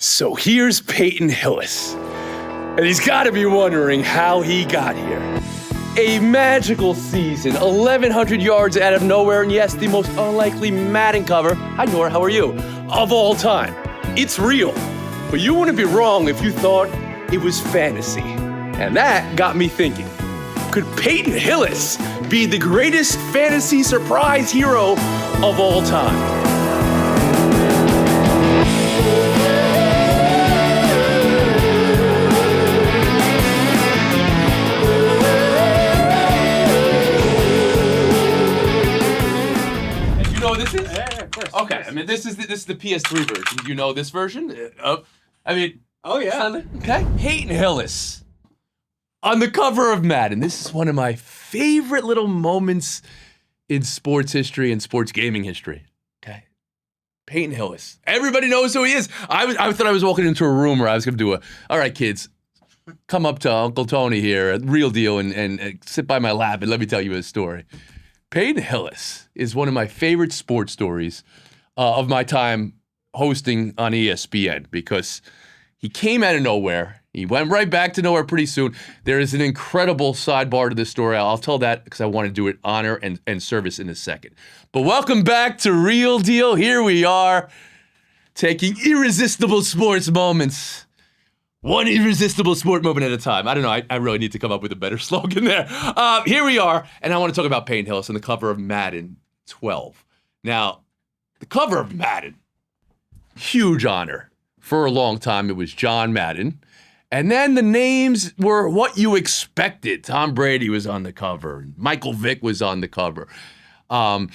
So here's Peyton Hillis, and he's got to be wondering how he got here. A magical season, 1,100 yards out of nowhere, and yes, the most unlikely Madden cover, hi Nora, how are you, of all time. It's real, but you wouldn't be wrong if you thought it was fantasy. And that got me thinking, could Peyton Hillis be the greatest fantasy surprise hero of all time? Okay, I mean this is the PS3 version. You know this version? Oh yeah. Okay, Peyton Hillis on the cover of Madden. This is one of my favorite little moments in sports history and sports gaming history. Okay, Peyton Hillis. Everybody knows who he is. I thought I was walking into a room where I was going to do all right, kids, come up to Uncle Tony here, real deal, and sit by my lap and let me tell you a story. Peyton Hillis is one of my favorite sports stories of my time hosting on ESPN because he came out of nowhere. He went right back to nowhere pretty soon. There is an incredible sidebar to this story. I'll tell that because I want to do it honor and service in a second. But welcome back to Real Deal. Here we are taking irresistible sports moments. One irresistible sport moment at a time. I don't know. I really need to come up with a better slogan there. Here we are, and I want to talk about Peyton Hillis on the cover of Madden 12. Now, the cover of Madden, huge honor. For a long time, it was John Madden. And then the names were what you expected. Tom Brady was on the cover. Michael Vick was on the cover. And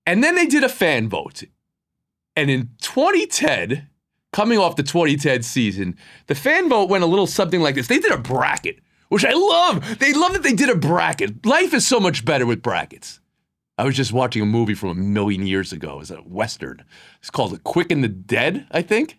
then they did a fan vote. And in 2010... coming off the 2010 season, the fan vote went a little something like this. They did a bracket, which I love. They love that they did a bracket. Life is so much better with brackets. I was just watching a movie from 1,000,000 years ago. It was a Western. It's called The Quick and the Dead, I think.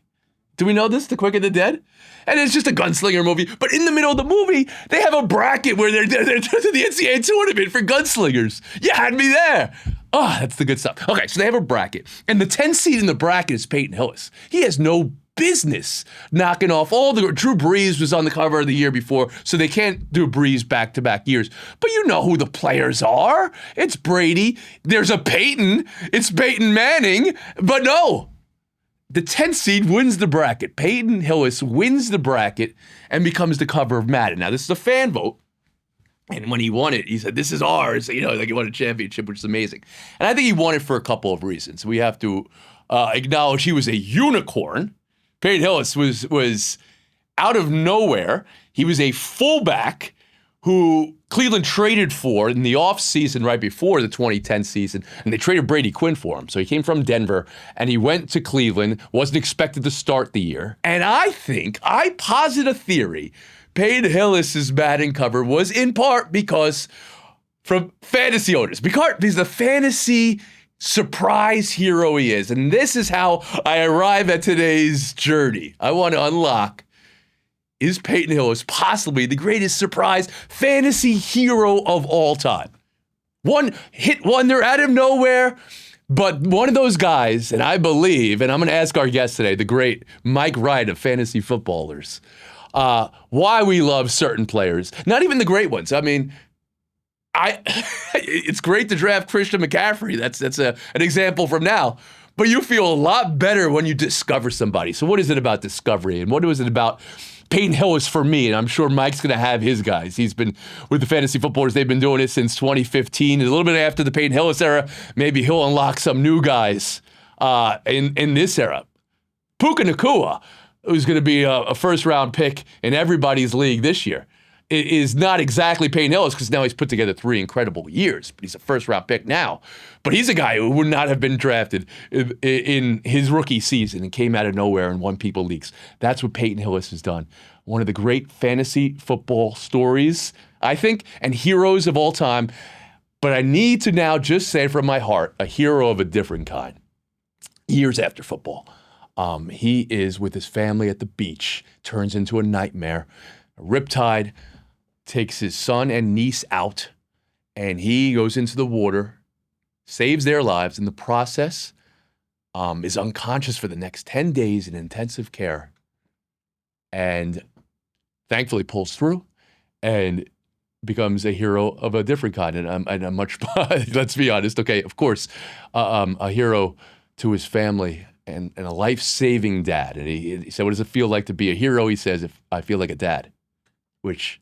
Do we know this, The Quick and the Dead? And it's just a gunslinger movie. But in the middle of the movie, they have a bracket where they're to the NCAA tournament for gunslingers. You had me there. Oh, that's the good stuff. Okay, so they have a bracket. And the 10 seed in the bracket is Peyton Hillis. He has no business knocking off all the... Drew Brees was on the cover of the year before, so they can't do Brees back-to-back years. But you know who the players are. It's Brady. There's a Peyton. It's Peyton Manning. But no. The 10th seed wins the bracket. Peyton Hillis wins the bracket and becomes the cover of Madden. Now, this is a fan vote. And when he won it, he said, this is ours. You know, like he won a championship, which is amazing. And I think he won it for a couple of reasons. We have to acknowledge he was a unicorn. Peyton Hillis was out of nowhere. He was a fullback who Cleveland traded for in the offseason right before the 2010 season, and they traded Brady Quinn for him. So he came from Denver, and he went to Cleveland, wasn't expected to start the year. And I posit a theory, Peyton Hillis' Madden cover was in part because from fantasy owners, because he's the fantasy surprise hero he is. And this is how I arrive at today's journey. I want to unlock, is Peyton Hillis possibly the greatest surprise fantasy hero of all time? One hit wonder out of nowhere, but one of those guys, and I believe, and I'm going to ask our guest today, the great Mike Wright of Fantasy Footballers, why we love certain players. Not even the great ones. I mean, it's great to draft Christian McCaffrey. That's an example from now. But you feel a lot better when you discover somebody. So what is it about discovery? And what is it about Peyton Hillis for me? And I'm sure Mike's going to have his guys. He's been with the Fantasy Footballers. They've been doing it since 2015. And a little bit after the Peyton Hillis era, maybe he'll unlock some new guys in this era. Puka Nacua, who's going to be a first-round pick in everybody's league this year, is not exactly Peyton Hillis because now he's put together 3 incredible years, but he's a first-round pick now. But he's a guy who would not have been drafted in his rookie season and came out of nowhere and won people leagues. That's what Peyton Hillis has done. One of the great fantasy football stories, I think, and heroes of all time. But I need to now just say from my heart, a hero of a different kind. Years after football. He is with his family at the beach, turns into a nightmare. A riptide takes his son and niece out, and he goes into the water, saves their lives. In the process, is unconscious for the next 10 days in intensive care, and thankfully pulls through and becomes a hero of a different kind, and a much, let's be honest, okay, of course, a hero to his family and a life-saving dad. And he said, what does it feel like to be a hero? He says, if I feel like a dad, which,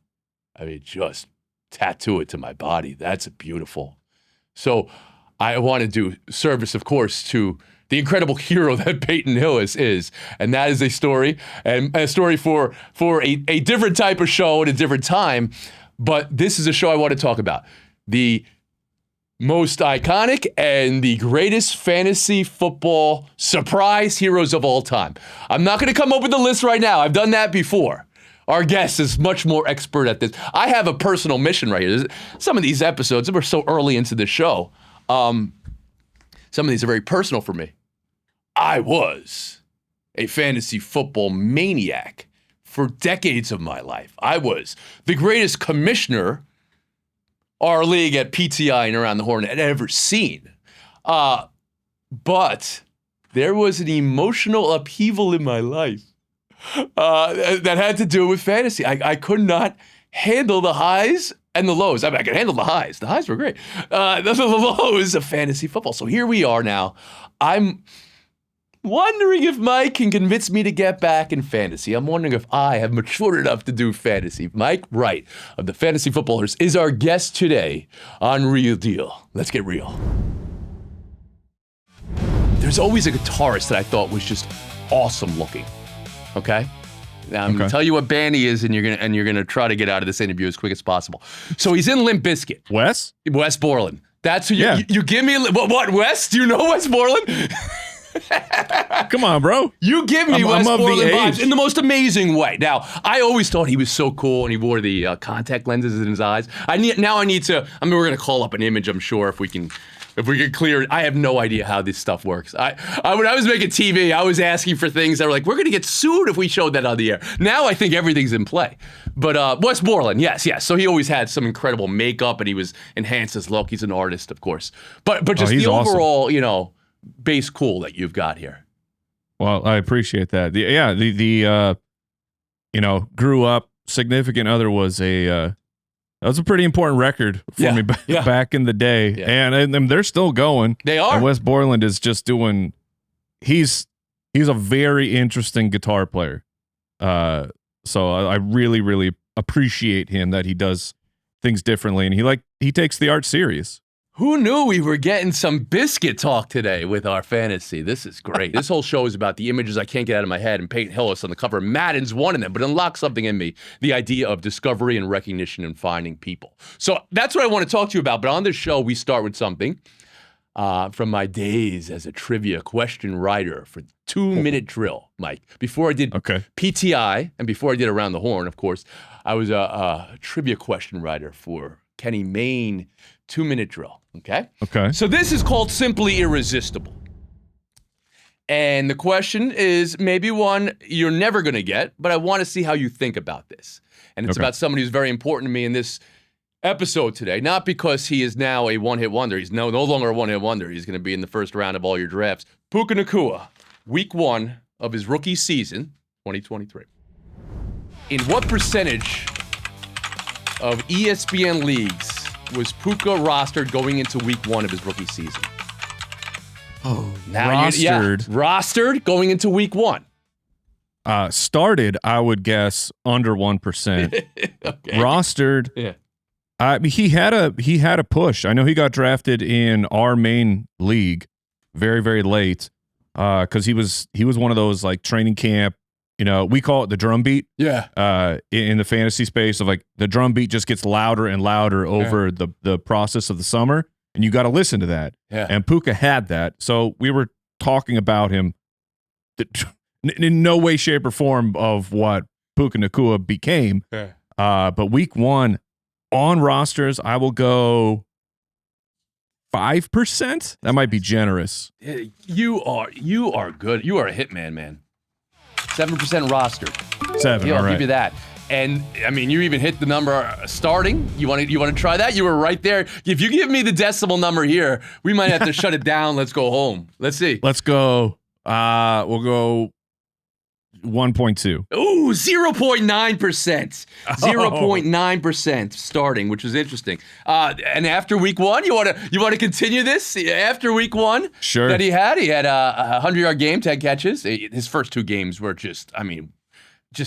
I mean, just tattoo it to my body. That's beautiful. So I want to do service, of course, to the incredible hero that Peyton Hillis is. And that is a story, and a story for a different type of show at a different time. But this is a show I want to talk about. The most iconic and the greatest fantasy football surprise heroes of all time. I'm not going to come up with a list right now. I've done that before. Our guest is much more expert at this. I have a personal mission right here. Some of these episodes, we're so early into the show, some of these are very personal for me. I was a fantasy football maniac for decades of my life. I was the greatest commissioner our league at PTI and Around the Horn had ever seen. But there was an emotional upheaval in my life that had to do with fantasy. I could not handle the highs and the lows. I mean, I could handle the highs. The highs were great. The lows of fantasy football. So here we are now. I'm wondering if Mike can convince me to get back in fantasy. I'm wondering if I have matured enough to do fantasy. Mike Wright of the Fantasy Footballers is our guest today on Real Deal. Let's get real. There's always a guitarist that I thought was just awesome looking. Okay? Now I'm gonna tell you what band he is, and you're gonna try to get out of this interview as quick as possible. So he's in Limp Bizkit. Wes Borland. That's who you give me. What Wes? Do you know Wes Borland? Come on, bro. You give me Wes Borland vibes in the most amazing way. Now, I always thought he was so cool, and he wore the contact lenses in his eyes. I need to. I mean, we're gonna call up an image. I'm sure if we can clear it. I have no idea how this stuff works. When I was making TV, I was asking for things that were like, we're gonna get sued if we showed that on the air. Now I think everything's in play. But Wes Borland, yes. So he always had some incredible makeup, and he was enhanced his look. He's an artist, of course. But just the overall, awesome. Base cool that you've got here. Well, I appreciate that. Grew up, significant other was that was a pretty important record for me back in the day. Yeah. And they're still going. They are. And Wes Borland is just doing, he's a very interesting guitar player. So I really, really appreciate him that he does things differently, and he takes the art serious. Who knew we were getting some biscuit talk today with our fantasy? This is great. This whole show is about the images I can't get out of my head, and Peyton Hillis on the cover of Madden's one of them, but unlocks something in me, the idea of discovery and recognition and finding people. So that's what I want to talk to you about, but on this show, we start with something from my days as a trivia question writer for 2-minute drill, Mike. Before I did PTI, and before I did Around the Horn, of course, I was a trivia question writer for Kenny Mayne 2-minute drill. Okay. So this is called Simply Irresistible. And the question is maybe one you're never going to get, but I want to see how you think about this. And it's about somebody who's very important to me in this episode today, not because he is now a one-hit wonder. He's no longer a one-hit wonder. He's going to be in the first round of all your drafts. Puka Nacua, week 1 of his rookie season, 2023. In what percentage of ESPN leagues was Puka rostered going into week 1 of his rookie season? Rostered going into week 1. Started, I would guess, under 1%. Rostered, he had a push. I know he got drafted in our main league very, very late because he was one of those like training camp. We call it the drum beat. Yeah. In the fantasy space of like the drum beat just gets louder and louder over the process of the summer, and you got to listen to that. Yeah. And Puka had that, so we were talking about him in no way, shape, or form of what Puka Nacua became. Yeah. But week 1 on rosters, I will go 5%. That might be generous. You are good. You are a hitman, man. 7% rostered. 7. I'll all right. give you that. And I mean, you even hit the number starting. You want to try that? You were right there. If you give me the decimal number here, we might have to shut it down. Let's go home. Let's see. Let's go. We'll go 1.2. Ooh, 0.9%. 0.9% starting, which is interesting. And after week one, you want to continue this? After week one, sure. That he had a 100-yard game, 10 catches. His first 2 games were just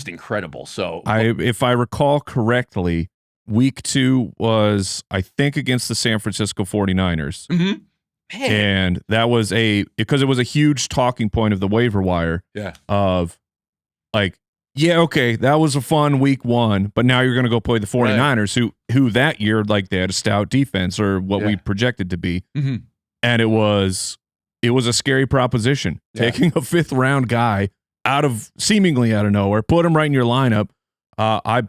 incredible. So, if I recall correctly, week 2 was, I think, against the San Francisco 49ers. Mm-hmm. And that was because it was a huge talking point of the waiver wire. Yeah. Of like, yeah, okay, that was a fun week 1, but now you're going to go play the 49ers, who that year, like, they had a stout defense, or what we projected to be. Mm-hmm. And it was a scary proposition. Taking a 5th round guy seemingly out of nowhere, put him right in your lineup. I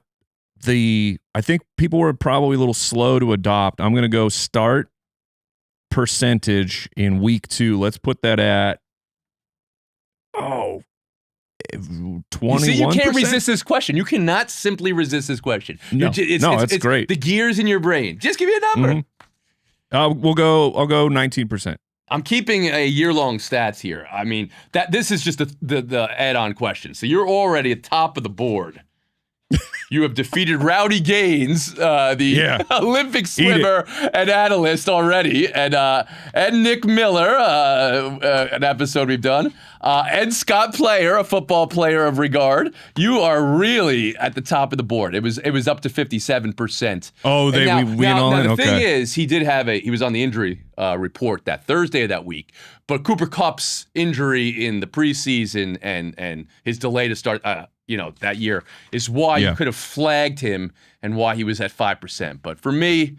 think people were probably a little slow to adopt. I'm going to go start percentage in week 2. Let's put that at 21%. See, you can't resist this question. You cannot simply resist this question. No, it's great. The gears in your brain. Just give me a number. Mm-hmm. I'll go 19%. I'm keeping a year-long stats here. I mean, this is just the add-on question. So you're already at top of the board. You have defeated Rowdy Gaines, the Olympic swimmer and analyst already, and Nick Miller, an episode we've done, and Scott Player, a football player of regard. You are really at the top of the board. It was up to 57%. Oh, the thing is, he was on the injury report that Thursday of that week, but Cooper Kupp's injury in the preseason and his delay to start that year is why you could have flagged him and why he was at 5%. But for me,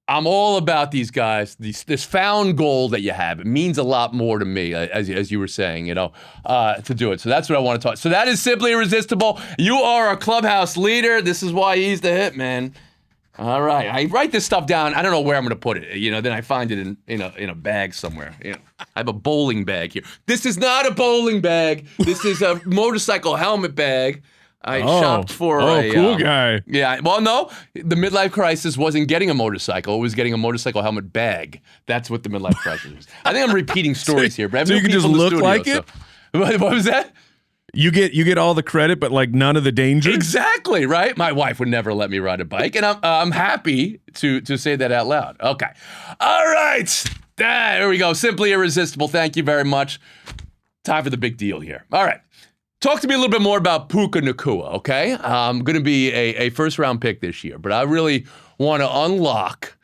I'm all about these guys. This found goal that you have, it means a lot more to me, as you were saying, to do it. So that's what I want to talk. So that is Simply Irresistible. You are a clubhouse leader. This is why he's the hit man. All right, I write this stuff down. I don't know where I'm going to put it. Then I find it in a bag somewhere. I have a bowling bag here. This is not a bowling bag. This is a motorcycle helmet bag. I shopped for a cool guy. Yeah, well, no, the midlife crisis wasn't getting a motorcycle. It was getting a motorcycle helmet bag. That's what the midlife crisis was. I think I'm repeating stories here, but so you can just look like it. What was that? You get all the credit, but like none of the danger. Exactly, right? My wife would never let me ride a bike, and I'm happy to say that out loud. Okay, all right, there we go. Simply Irresistible. Thank you very much. Time for the big deal here. All right, talk to me a little bit more about Puka Nacua. Okay, I'm going to be a first round pick this year, but I really want to unlock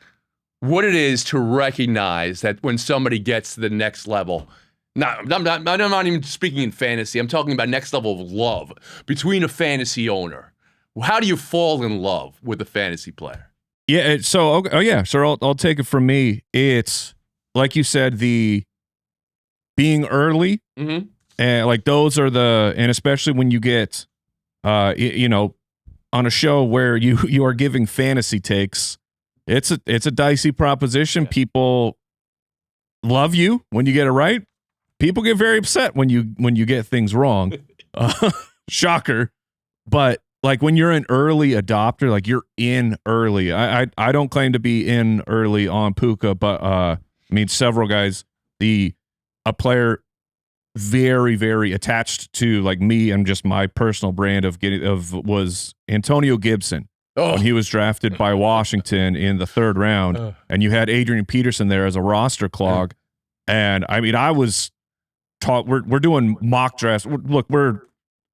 what it is to recognize that when somebody gets to the next level. I'm not even speaking in fantasy. I'm talking about next level of love between a fantasy owner. How do you fall in love with a fantasy player? Yeah. So I'll take it from me. It's like you said, the being early, and like those are and especially when you get, on a show where you are giving fantasy takes, it's a dicey proposition. Yeah. People love you when you get it right. People get very upset when you get things wrong. Shocker. But like when you're an early adopter, like you're in early. I don't claim to be in early on Puka, but several guys, a player very, very attached to like me and just my personal brand was Antonio Gibson. When he was drafted by Washington in the 3rd round, and you had Adrian Peterson there as a roster clog. And I was we're doing mock drafts. Look, we're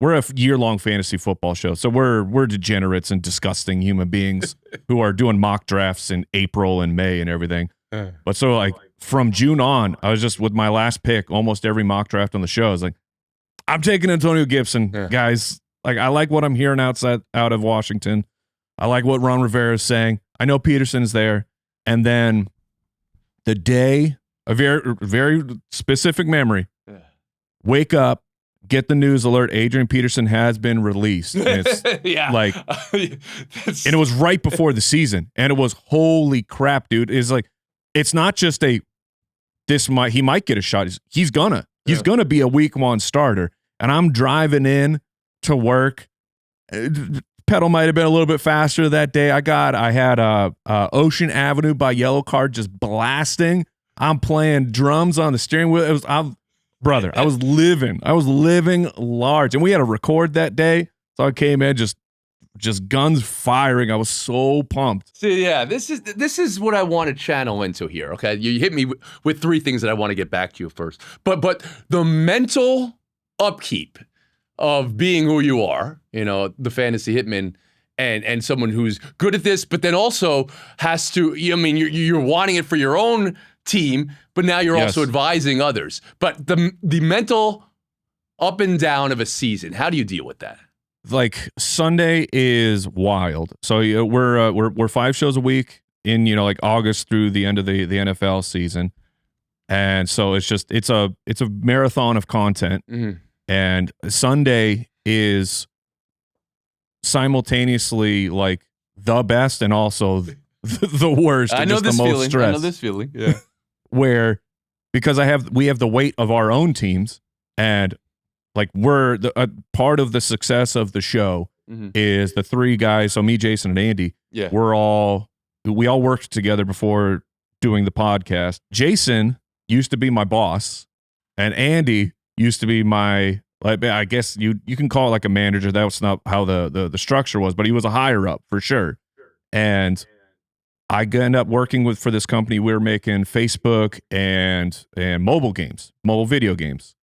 a year-long fantasy football show, so we're degenerates and disgusting human beings who are doing mock drafts in April and May and everything. But so like from June on, I was just with my last pick, almost every mock draft on the show. I was like, I'm taking Antonio Gibson, guys. Like I like what I'm hearing out of Washington. I like what Ron Rivera is saying. I know Peterson's there, and then the day, a very very specific memory. Wake up, get the news alert. Adrian Peterson has been released. And it's and it was right before the season. And it was holy crap, dude. It's like, it's not just he might get a shot. He's gonna be a week 1 starter. And I'm driving in to work Pedal might have been a little bit faster that day. I had Ocean Avenue by Yellow Card just blasting. I'm playing drums on the steering wheel. I was living large, and we had a record that day. So I came in just guns firing. I was so pumped. See, yeah, this is what I want to channel into here. Okay, you hit me with three things that I want to get back to you first. But the mental upkeep of being who you are, the fantasy hitman, and someone who's good at this, but then also has to. You're wanting it for your own team, but now you're also advising others. But the mental up and down of a season, how do you deal with that? Like Sunday is wild. So we're 5 shows a week in like August through the end of the NFL season, and so it's a marathon of content. Mm-hmm. And Sunday is simultaneously like the best and also the worst. I know this feeling. Stress. I know this feeling. Yeah. Where because we have the weight of our own teams, and like we're part of the success of the show is the three guys. So me, Jason, and Andy. Yeah. We all worked together before doing the podcast. Jason used to be my boss, and Andy used to be my, like, I guess you can call it like a manager. That was not how the structure was, but he was a higher up for sure. And I ended up working for this company. We were making Facebook and mobile video games.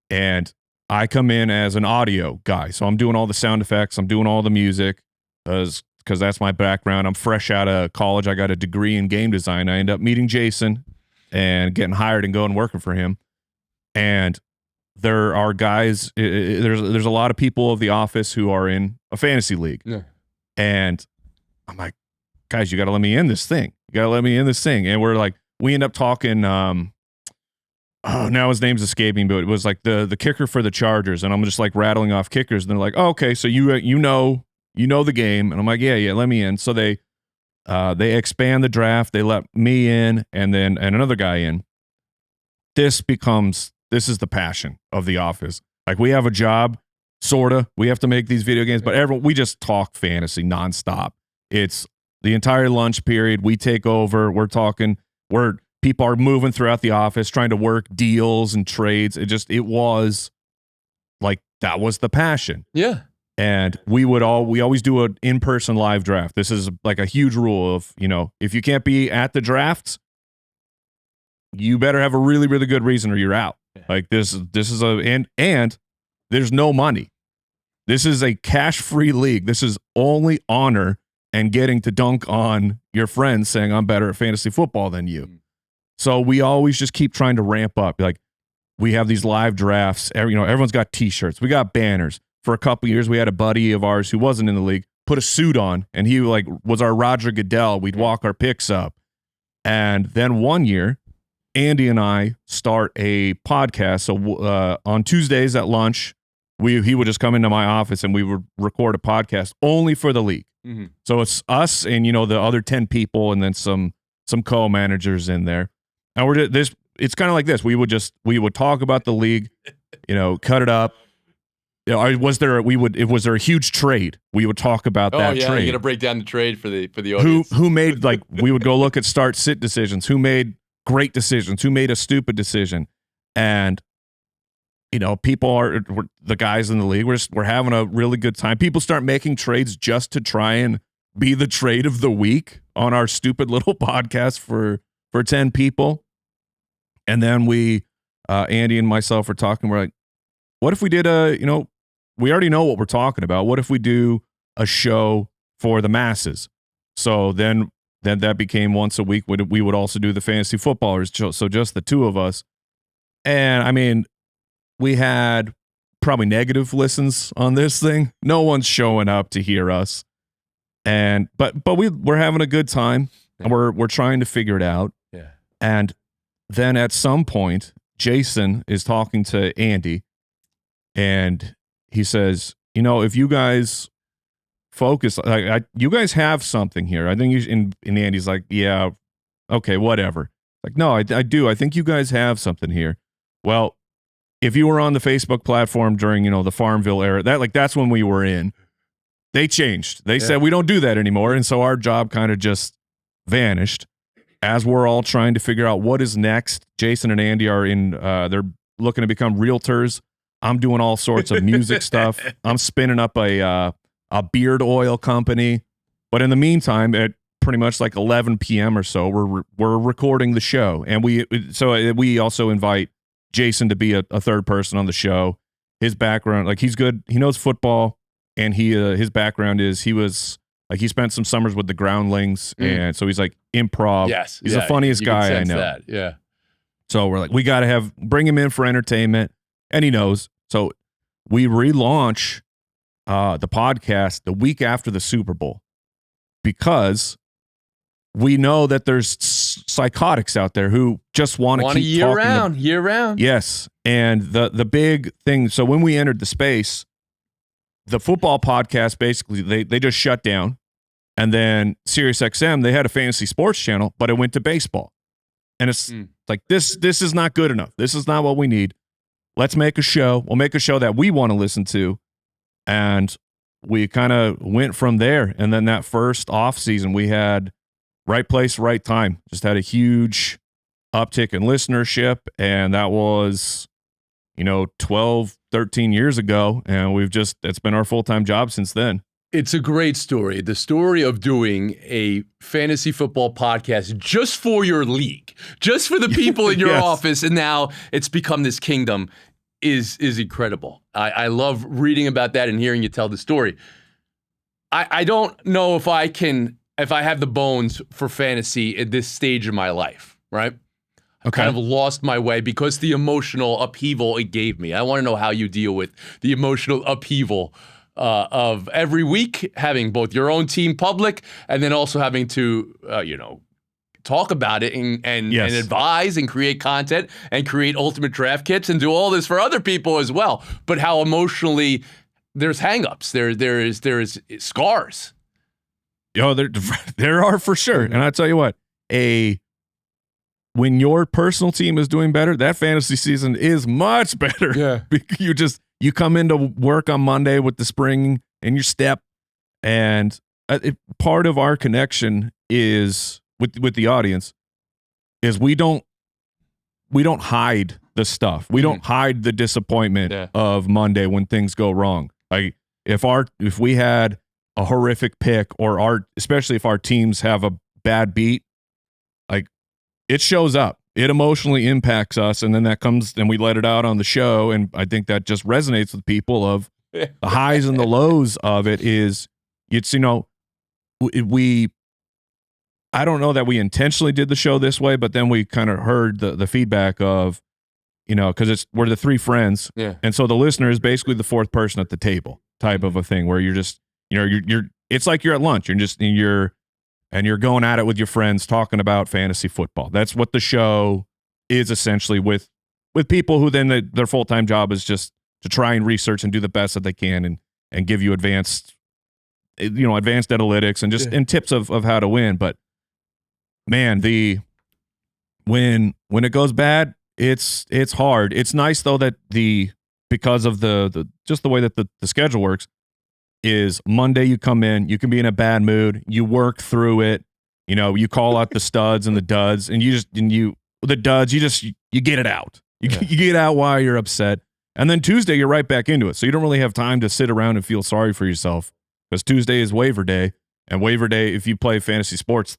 And I come in as an audio guy. So I'm doing all the sound effects. I'm doing all the music because that's my background. I'm fresh out of college. I got a degree in game design. I end up meeting Jason and getting hired and going working for him. And there are guys, there's a lot of people of the office who are in a fantasy league. Yeah. And I'm like, guys, you got to let me in this thing. And we're like, we end up talking, now his name's escaping, but it was like the kicker for the Chargers. And I'm just like rattling off kickers. And they're like, oh, okay, so you know the game. And I'm like, yeah, let me in. So they expand the draft. They let me in and another guy in. This is the passion of the office. Like, we have a job, sorta. We have to make these video games, but we just talk fantasy nonstop. It's the entire lunch period. We take over. We're talking. People are moving throughout the office, trying to work deals and trades. It was like, that was the passion. Yeah. And we always do an in-person live draft. This is like a huge rule of, if you can't be at the drafts, you better have a really, really good reason or you're out. Like this is and there's no money. This is a cash-free league. This is only honor and getting to dunk on your friends saying I'm better at fantasy football than you. So we always just keep trying to ramp up. Like, we have these live drafts. Everyone's got T-shirts. We got banners. For a couple years, we had a buddy of ours who wasn't in the league put a suit on, and he was our Roger Goodell. We'd walk our picks up, and then one year, Andy and I start a podcast. So on Tuesdays at lunch, he would just come into my office and we would record a podcast only for the league. Mm-hmm. So it's us and the other 10 people and then some co-managers in there. And it's kind of like this. We would talk about the league, cut it up. Was there a huge trade? We would talk about that trade. You're gonna break down the trade for the audience. Who made, like, we would go look at start-sit decisions. Who made great decisions? Who made a stupid decision? And people are the guys in the league. We're having a really good time. People start making trades just to try and be the trade of the week on our stupid little podcast for 10 people. And then Andy and myself are talking. We're like, what if we did we already know what we're talking about. What if we do a show for the masses? So then that became once a week. We would also do the fantasy footballers. So just the two of us. And I mean, we had probably negative listens on this thing. No one's showing up to hear us. And but we're having a good time. And we're trying to figure it out. Yeah. And then at some point, Jason is talking to Andy, and he says, if you guys focus, you guys have something here. I think and Andy's like, yeah, okay, whatever. Like, no, I do. I think you guys have something here. Well, if you were on the Facebook platform during, the Farmville era, that's when we were in. they changed. They said we don't do that anymore. And so our job kind of just vanished as we're all trying to figure out what is next. Jason and Andy are they're looking to become realtors. I'm doing all sorts of music stuff. I'm spinning up a beard oil company. But in the meantime, at pretty much like 11 p.m. or so, we're recording the show. And we also invite Jason to be a third person on the show. His background, like he's good. He knows football, and his background is he spent some summers with the Groundlings, and so he's like improv. Yes, he's the funniest guy I know. That. Yeah. So we're like, we got to bring him in for entertainment, and he knows. So we relaunch the podcast the week after the Super Bowl because we know that there's psychotics out there who just want to keep year round. Yes. And the big thing, so when we entered the space, the football podcast, basically, they just shut down. And then SiriusXM, they had a fantasy sports channel, but it went to baseball. And it's like, this is not good enough. This is not what we need. Let's make a show. We'll make a show that we want to listen to. And we kind of went from there. And then that first off season, we had right place, right time. Just had a huge uptick in listenership. And that was, 12, 13 years ago. And it's been our full-time job since then. It's a great story. The story of doing a fantasy football podcast just for your league, just for the people in your office. And now it's become this kingdom is incredible. I love reading about that and hearing you tell the story. I don't know if I have the bones for fantasy at this stage of my life, right? I kind of lost my way because the emotional upheaval it gave me. I want to know how you deal with the emotional upheaval of every week having both your own team public and then also having to, talk about it and advise and create content and create ultimate draft kits and do all this for other people as well. But how emotionally there's hangups, there is scars. There are for sure. And I tell you what, when your personal team is doing better, that fantasy season is much better. Yeah. You come into work on Monday with the spring in your step, and part of our connection is with the audience is we don't hide the stuff. We don't hide the disappointment of Monday when things go wrong. Like if we had a horrific pick or especially if our teams have a bad beat, like it shows up. It emotionally impacts us, and then that comes and we let it out on the show. And I think that just resonates with people of the highs and the lows of it is I don't know that we intentionally did the show this way, but then we kind of heard the feedback of, because we're the three friends. Yeah. And so the listener is basically the fourth person at the table type of a thing where you're just, it's like you're at lunch. You're going at it with your friends talking about fantasy football. That's what the show is essentially with people who then their full-time job is just to try and research and do the best that they can and give you advanced analytics and just and tips of how to win. But man, when it goes bad, it's hard. It's nice though that because of the just the way that the schedule works is Monday you come in, you can be in a bad mood, you work through it, you call out the studs and the duds, and you get it out. You get out why you're upset. And then Tuesday you're right back into it. So you don't really have time to sit around and feel sorry for yourself because Tuesday is waiver day, and waiver day, if you play fantasy sports,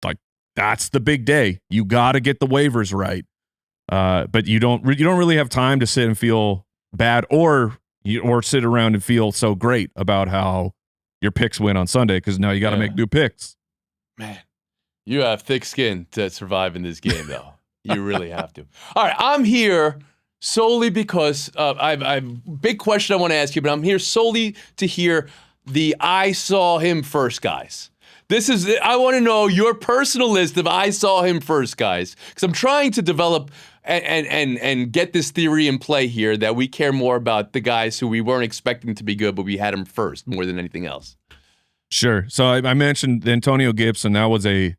like that's the big day. You got to get the waivers right. But you don't really have time to sit and feel bad or sit around and feel so great about how your picks win on Sunday because now you got to make new picks. Man, you have thick skin to survive in this game, though. You really have to. All right, I'm here solely because I've a big question I want to ask you, but I'm here solely to hear the I saw him first guys. I want to know your personal list of I saw him first guys because I'm trying to develop and get this theory in play here that we care more about the guys who we weren't expecting to be good, but we had them first more than anything else. Sure. So I mentioned Antonio Gibson. That was a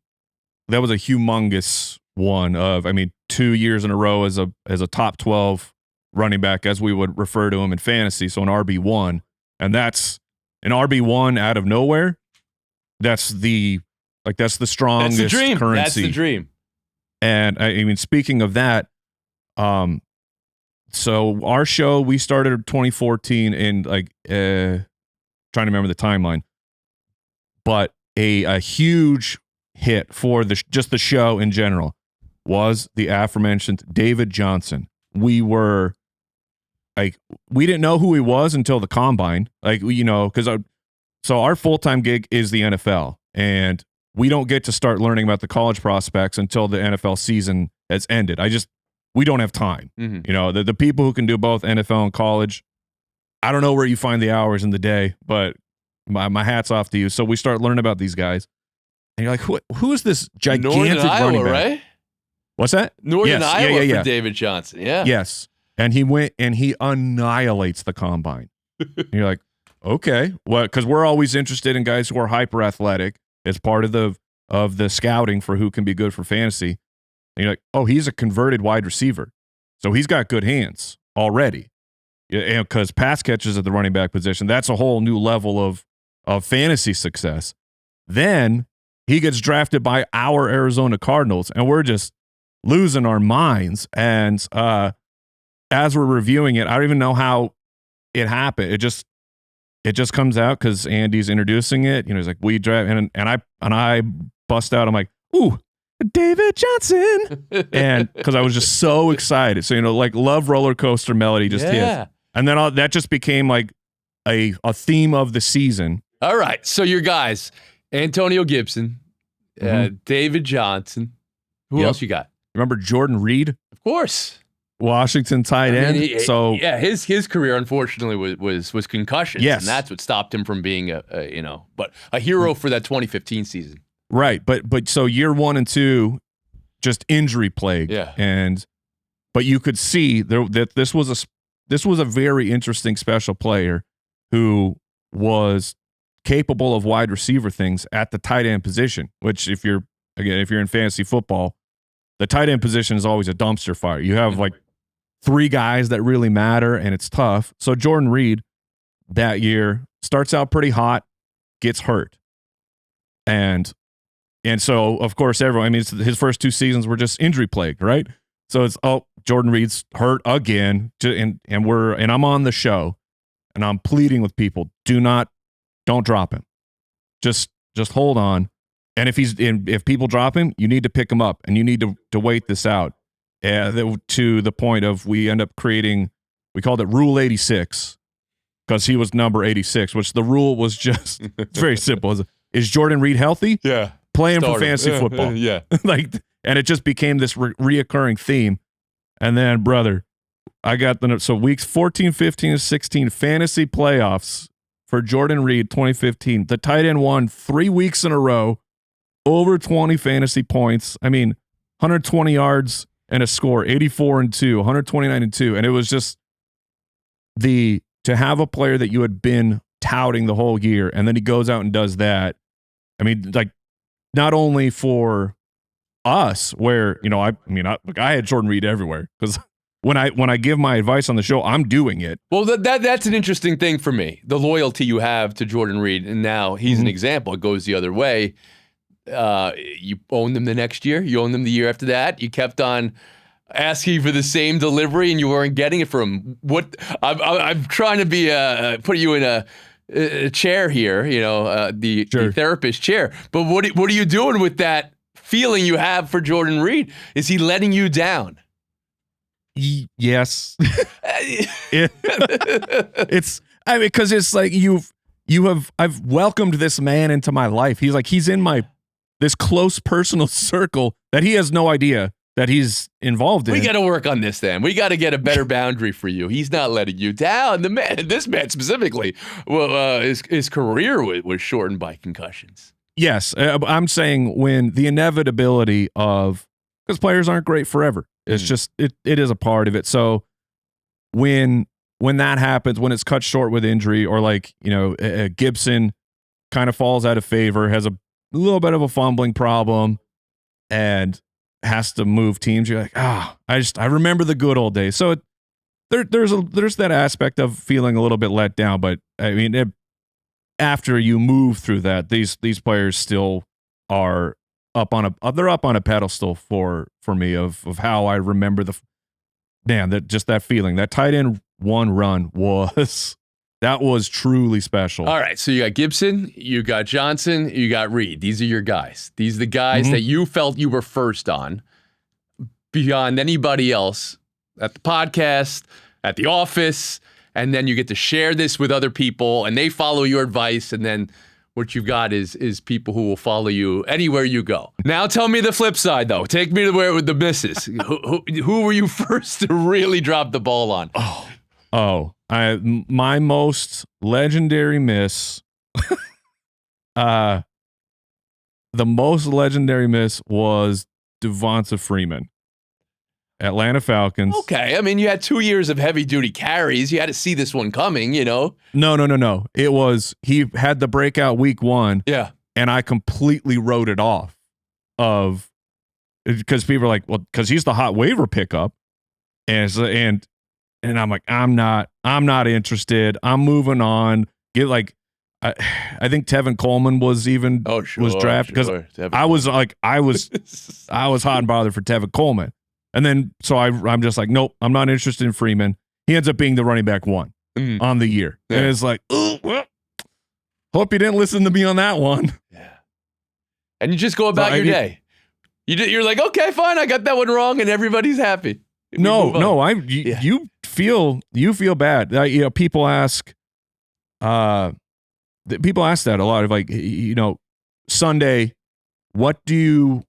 humongous one of 2 years in a row as a top 12 running back, as we would refer to him in fantasy. So an RB1, and an RB1 out of nowhere, that's the strongest That's the dream. currency. That's the dream. And I mean, speaking of that, so our show, we started in 2014 and trying to remember the timeline, but a huge hit for just the show in general was the aforementioned David Johnson. We were we didn't know who he was until the combine, because so our full-time gig is the NFL, and we don't get to start learning about the college prospects until the NFL season has ended. We don't have time. Mm-hmm. The people who can do both NFL and college, I don't know where you find the hours in the day, but my hat's off to you. So we start learning about these guys, and you're like, who is this gigantic Northern running Iowa, back? Right? What's that? Northern Iowa for David Johnson. Yeah. Yes. And he went and he annihilates the combine. And you're like, okay, well, because we're always interested in guys who are hyper athletic as part of the scouting for who can be good for fantasy. And you're like, oh, he's a converted wide receiver, so he's got good hands already. Because pass catches at the running back position, that's a whole new level of fantasy success. Then he gets drafted by our Arizona Cardinals, and we're just losing our minds. And as we're reviewing it, I don't even know how it happened. It just comes out because Andy's introducing it. He's like, we draft, and I bust out. I'm like, ooh, David Johnson, and because I was just so excited. So love roller coaster melody just hit, and then that just became like a theme of the season. All right, so your guys, Antonio Gibson, David Johnson. Who else you got? Remember Jordan Reed? Of course. Washington tight end. His career unfortunately was concussions. Yes, and that's what stopped him from being a hero for that 2015 season. Right, but so year 1 and 2, just injury plagued. Yeah, but you could see that this was a very interesting special player who was capable of wide receiver things at the tight end position. Which if you're in fantasy football, the tight end position is always a dumpster fire. You have like 3 guys that really matter, and it's tough. So Jordan Reed that year starts out pretty hot, gets hurt. And so, of course, his first 2 seasons were just injury plagued, right? So it's, Jordan Reed's hurt again. And I'm on the show, and I'm pleading with people, don't drop him. Just hold on. And if people drop him, you need to pick him up, and you need to wait this out. To the point of we end up creating, we called it Rule 86 because he was number 86, which the rule was just it's very simple. Is Jordan Reed healthy? Yeah. Play him for fantasy football. Yeah. And it just became this reoccurring theme. And then, brother, I got weeks 14, 15, and 16 fantasy playoffs for Jordan Reed 2015. The tight end won 3 weeks in a row, over 20 fantasy points. 120 yards and a score, 84-2, 129-2. And it was just to have a player that you had been touting the whole year, and then he goes out and does that. Not only for us, where I had Jordan Reed everywhere because when I give my advice on the show, I'm doing it. Well, that's an interesting thing for me. The loyalty you have to Jordan Reed, and now he's an example. It goes the other way. You owned them the next year. You owned them the year after that. You kept on asking for the same delivery, and you weren't getting it from what I'm trying to be put you in a chair here, the therapist chair. But what are you doing with that feeling you have for Jordan Reed? Is he letting you down? Yes. Because it's like I've welcomed this man into my life. He's in this close personal circle that he has no idea that he's involved in. We got to work on this then. We got to get a better boundary for you. He's not letting you down. This man specifically, his career was shortened by concussions. Yes. I'm saying when the inevitability of, because players aren't great forever. It's just, it is a part of it. So when that happens, when it's cut short with injury, or Gibson kind of falls out of favor, has a little bit of a fumbling problem, and has to move teams, you're like, I remember the good old days. So there's that aspect of feeling a little bit let down, but after you move through that, these players still are they're up on a pedestal for me of how I remember that feeling. That tight end one run was truly special. All right, so you got Gibson, you got Johnson, you got Reed. These are your guys. These are the guys that you felt you were first on beyond anybody else at the podcast, at the office, and then you get to share this with other people, and they follow your advice, and then what you've got is people who will follow you anywhere you go. Now tell me the flip side, though. Take me to where with the misses. who were you first to really drop the ball on? My most legendary miss. The most legendary miss was Devonta Freeman. Atlanta Falcons. Okay, I mean, you had 2 years of heavy-duty carries. You had to see this one coming, you know? No. It was, he had the breakout week 1. Yeah. And I completely wrote it off because people are like, well, because he's the hot waiver pickup. And I'm like, I'm not interested. I'm moving on. I think Tevin Coleman was drafted because I was hot and bothered for Tevin Coleman. And then, so I'm just like, nope, I'm not interested in Freeman. He ends up being the running back 1 on the year. Yeah. And it's like, well, hope you didn't listen to me on that one. Yeah. And you just go about your day. You're like, okay, fine, I got that one wrong, and everybody's happy. You feel bad. People ask that a lot of, like, Sunday, what do you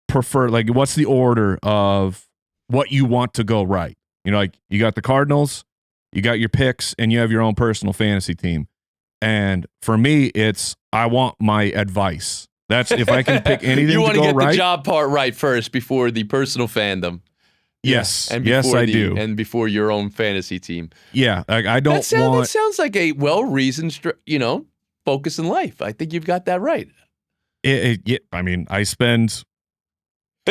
prefer? Like, what's the order of what you want to go right? Like, you got the Cardinals, you got your picks, and you have your own personal fantasy team. And for me, I want my advice. That's if I can pick anything you want to get right, the job part right first before the personal fandom. Yes. And yes, I do. And before your own fantasy team. Yeah. I don't want. That sounds like a well-reasoned, focus in life. I think you've got that right. I mean, I spend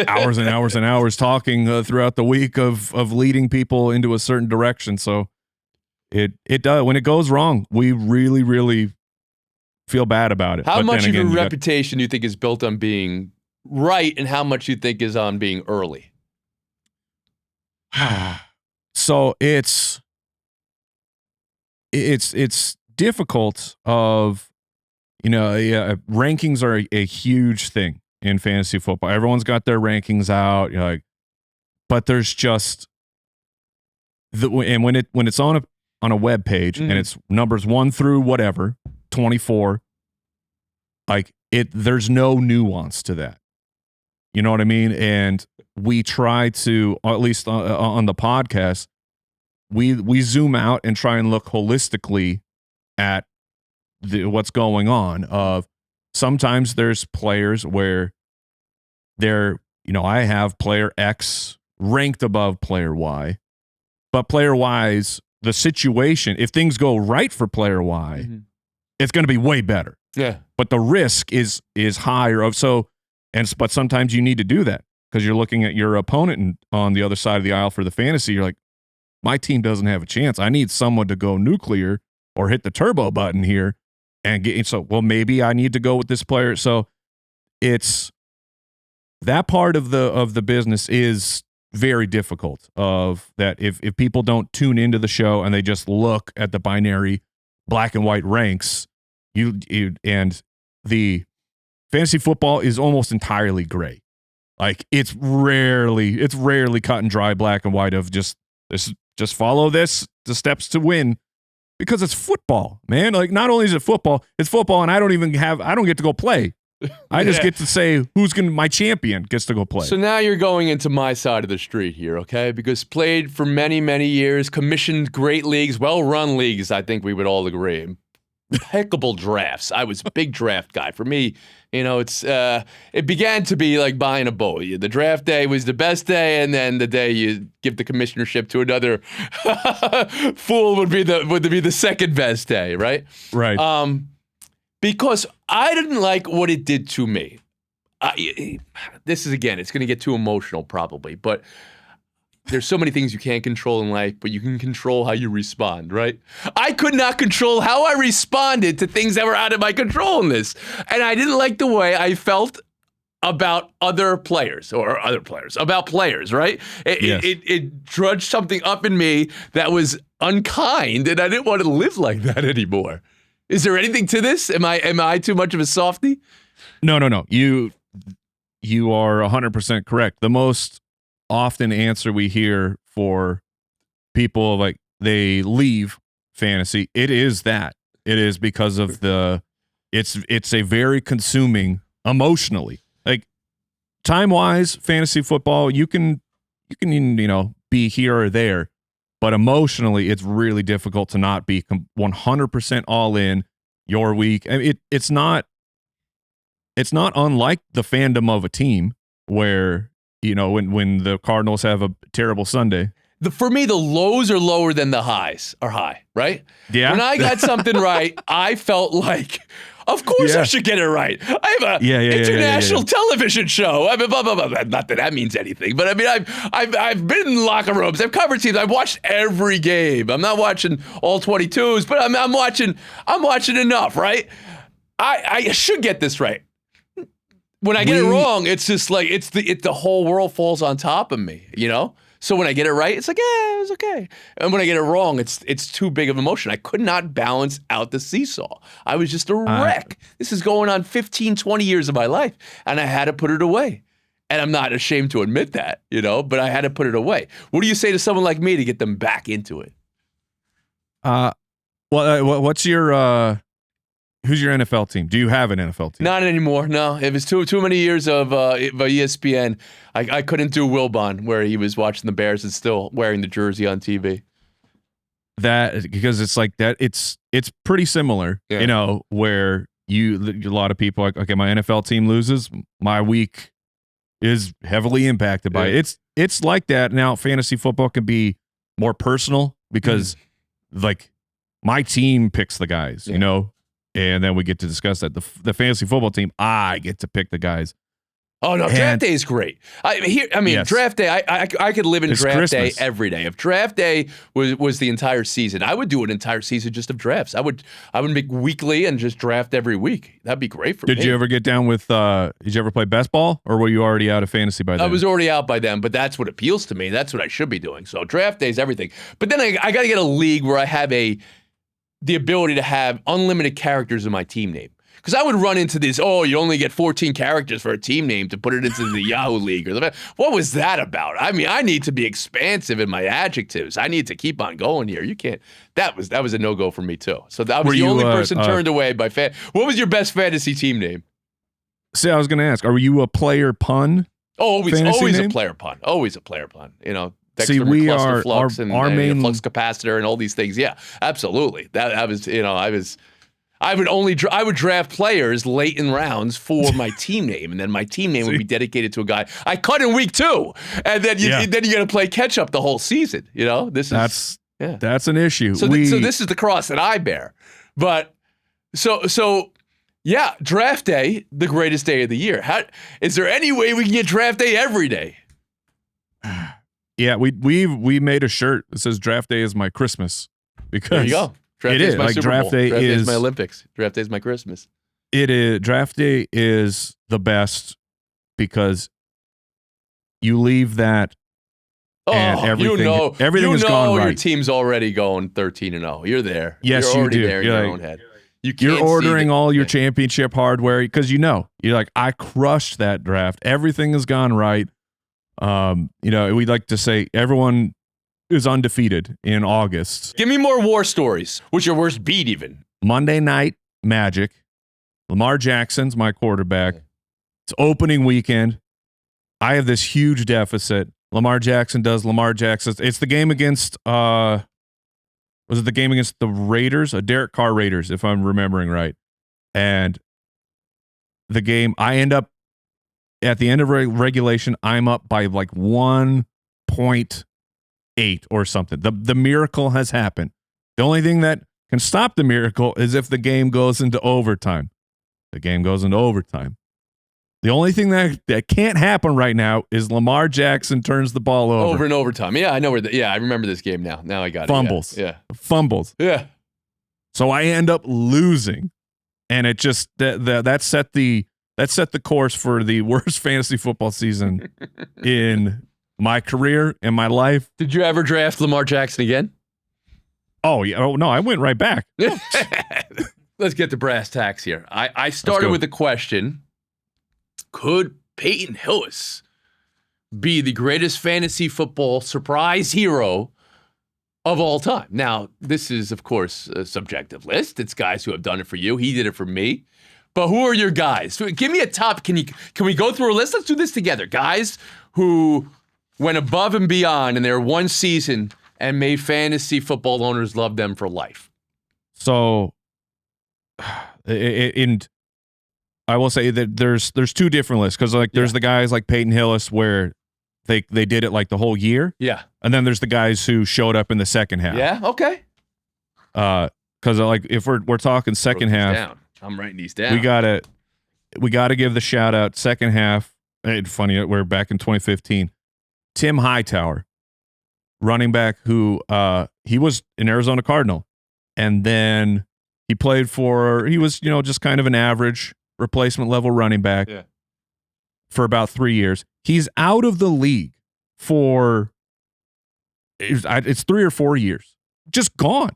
hours and hours and hours talking throughout the week of leading people into a certain direction. So it does. When it goes wrong, we really, really feel bad about it. How much of your reputation do you think is built on being right, and how much you think is on being early? So it's difficult rankings are a huge thing in fantasy football. Everyone's got their rankings out, but there's just and when it's on a web page and it's numbers 1 through whatever 24, there's no nuance to that. You know what I mean? And we try to, or at least on the podcast, we zoom out and try and look holistically at what's going on. Of sometimes there's players where I have player X ranked above player Y, but player Y's the situation, if things go right for player Y, it's going to be way better. Yeah. But the risk is higher but sometimes you need to do that because you're looking at your opponent on the other side of the aisle for the fantasy. You're like, my team doesn't have a chance. I need someone to go nuclear or hit the turbo button here and maybe I need to go with this player. So it's that part of the business is very difficult of that. If people don't tune into the show and they just look at the binary black and white ranks, and the fantasy football is almost entirely gray. Like it's rarely cut and dry black and white of just follow the steps to win, because it's football, man. Like not only is it football, it's football, and I don't get to go play. I just get to say my champion gets to go play. So now you're going into my side of the street here, okay? Because played for many, many years, commissioned great leagues, well-run leagues, I think we would all agree. Impeccable drafts. I was a big draft guy. For me, it began to be like buying a boat. The draft day was the best day, and then the day you give the commissionership to another fool would be the second best day, right? Right. Because I didn't like what it did to me. This is, again, it's going to get too emotional probably, but there's so many things you can't control in life, but you can control how you respond, right? I could not control how I responded to things that were out of my control in this. And I didn't like the way I felt about about players, right? It drudged something up in me that was unkind, and I didn't want to live like that anymore. Is there anything to this? Am I too much of a softie? No. You are 100% correct. The most often answer we hear for people like they leave fantasy, it is because of it's a very consuming emotionally. Like time-wise, fantasy football, you can be here or there, but emotionally it's really difficult to not be 100% all in your week. I mean, it's not unlike the fandom of a team where, when the Cardinals have a terrible Sunday. For me, the lows are lower than the highs are high, right? Yeah. When I got something right, I felt like, of course I should get it right. I have a international television show. I mean, blah, blah, blah. Not that means anything, but I mean, I've been in locker rooms. I've covered teams. I've watched every game. I'm not watching all 22s, but I'm watching enough, right? I should get this right. When I get it wrong, it's just like the whole world falls on top of me, So when I get it right, it's like, it was okay. And when I get it wrong, it's too big of emotion. I could not balance out the seesaw. I was just a wreck. This is going on 15, 20 years of my life, and I had to put it away. And I'm not ashamed to admit that, but I had to put it away. What do you say to someone like me to get them back into it? What's your who's your NFL team? Do you have an NFL team? Not anymore. No, it was too many years of ESPN. I couldn't do Wilbon where he was watching the Bears and still wearing the jersey on TV. That because it's like that. It's pretty similar, where a lot of people are like, okay, my NFL team loses, my week is heavily impacted by it. It's like that now. Fantasy football can be more personal because like my team picks the guys, and then we get to discuss that. The fantasy football team, I get to pick the guys. Oh no, draft day is great. Draft day. I could live in draft Christmas. Day every day. If draft day was the entire season, I would do an entire season just of drafts. I would make weekly and just draft every week. That'd be great for me. Did you ever get down with? Did you ever play best ball, or were you already out of fantasy by then? I was already out by then, but that's what appeals to me. That's what I should be doing. So draft day is everything. But then I got to get a league where I have the ability to have unlimited characters in my team name. Because I would run into this, you only get 14 characters for a team name to put it into the Yahoo League. What was that about? I mean, I need to be expansive in my adjectives. I need to keep on going here. You can't. That was a no-go for me, too. So that was the only person turned away by fan. What was your best fantasy team name? See, I was going to ask, are you a player pun? Oh, always a player pun. Always a player pun. Dexter Flux and main flux capacitor and all these things. Yeah, absolutely. I would draft players late in rounds for my team name, and then my team name would be dedicated to a guy I cut in week 2, and then you got to play catch up the whole season. That's an issue. So this is the cross that I bear. But draft day, the greatest day of the year. Is there any way we can get draft day every day? Yeah, we made a shirt that says "Draft Day is my Christmas" because there you go. Draft day is my Super draft Bowl. day draft day is my Olympics. Draft day is my Christmas. It is. Draft day is the best because you leave that. And everything has gone right. Your team's already going 13-0. You're there. Yes, you're already do. there in your own head. You're ordering all your championship hardware because you're like, I crushed that draft. Everything has gone right. We'd like to say everyone is undefeated in August. Give me more war stories. What's your worst beat even? Monday Night Magic. Lamar Jackson's my quarterback. It's opening weekend. I have this huge deficit. Lamar Jackson does Lamar Jackson. It's the game against, was it the game against the Raiders? Derek Carr Raiders, if I'm remembering right. And the game, I end up, at the end of regulation, I'm up by like 1.8 or something. The miracle has happened. The only thing that can stop the miracle is if the game goes into overtime. The game goes into overtime. The only thing that can't happen right now is Lamar Jackson turns the ball over in overtime. Yeah, I know where. I remember this game now. Now I got Fumbles. it. Yeah. Fumbles. Yeah. So I end up losing, and it just that set the course for the worst fantasy football season in my career, in my life. Did you ever draft Lamar Jackson again? Oh yeah. Oh no, I went right back. Let's get the brass tacks here. I started with the question. Could Peyton Hillis be the greatest fantasy football surprise hero of all time? Now, this is, of course, a subjective list. It's guys who have done it for you. He did it for me. But who are your guys? Give me a top. Can we go through a list? Let's do this together. Guys who went above and beyond in their one season and made fantasy football owners love them for life. So, I will say that there's two different lists because there's the guys like Peyton Hillis where they did it like the whole year. Yeah. And then there's the guys who showed up in the second half. Yeah, okay. Because like if we're talking second half, I'm writing these down. We gotta give the shout out second half. It's funny, we're back in 2015. Tim Hightower, running back who he was an Arizona Cardinal, and then he was just kind of an average replacement level running back for about 3 years. He's out of the league for it's 3 or 4 years, just gone.